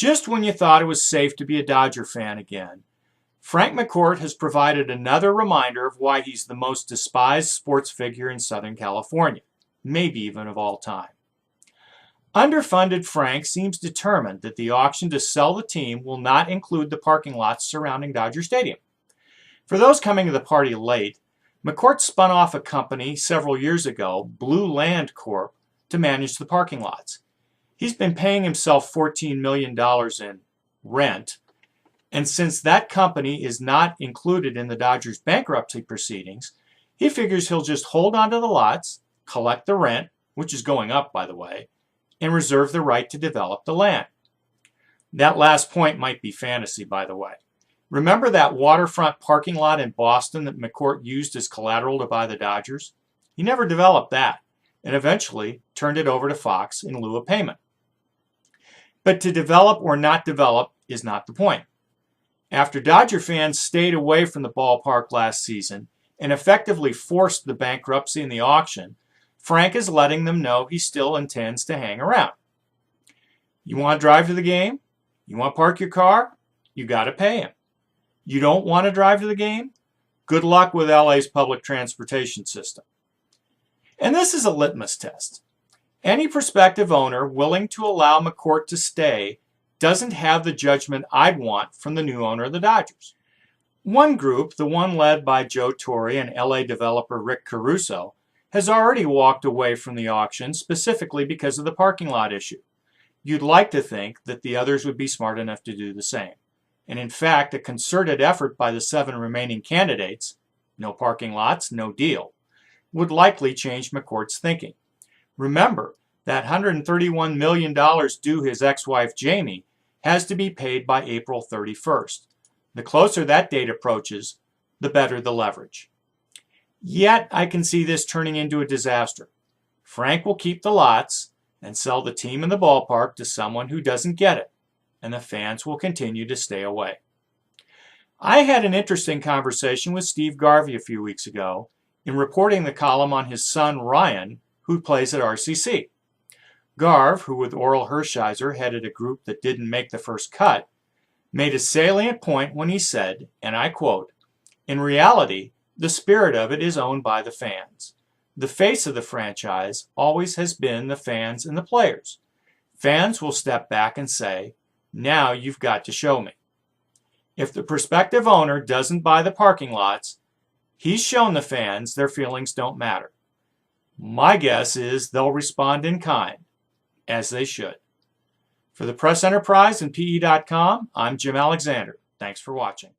Just when you thought it was safe to be a Dodger fan again, Frank McCourt has provided another reminder of why he's the most despised sports figure in Southern California, maybe even of all time. Underfunded Frank seems determined that the auction to sell the team will not include the parking lots surrounding Dodger Stadium. For those coming to the party late, McCourt spun off a company several years ago, Blue Land Corp., to manage the parking lots. He's been paying himself $14 million in rent, and since that company is not included in the Dodgers' bankruptcy proceedings, he figures he'll just hold on to the lots, collect the rent, which is going up, by the way, and reserve the right to develop the land. That last point might be fantasy, by the way. Remember that waterfront parking lot in Boston that McCourt used as collateral to buy the Dodgers? He never developed that, and eventually turned it over to Fox in lieu of payment. But to develop or not develop is not the point. After Dodger fans stayed away from the ballpark last season and effectively forced the bankruptcy and the auction, Frank is letting them know he still intends to hang around. You want to drive to the game? You want to park your car? You got to pay him. You don't want to drive to the game? Good luck with LA's public transportation system. And this is a litmus test. Any prospective owner willing to allow McCourt to stay doesn't have the judgment I'd want from the new owner of the Dodgers. One group, the one led by Joe Torre and LA developer Rick Caruso, has already walked away from the auction specifically because of the parking lot issue. You'd like to think that the others would be smart enough to do the same. And in fact, a concerted effort by the 7 remaining candidates, no parking lots, no deal, would likely change McCourt's thinking. Remember, that $131 million due his ex-wife Jamie has to be paid by April 31st. The closer that date approaches, the better the leverage. Yet, I can see this turning into a disaster. Frank will keep the lots and sell the team and the ballpark to someone who doesn't get it, and the fans will continue to stay away. I had an interesting conversation with Steve Garvey a few weeks ago in reporting the column on his son Ryan, who plays at RCC. Garv, who with Oral Hershiser headed a group that didn't make the first cut, made a salient point when he said, and I quote, "In reality, the spirit of it is owned by the fans. The face of the franchise always has been the fans and the players. Fans will step back and say, 'Now you've got to show me.' If the prospective owner doesn't buy the parking lots, he's shown the fans their feelings don't matter. My guess is they'll respond in kind, as they should." For the Press Enterprise and PE.com, I'm Jim Alexander. Thanks for watching.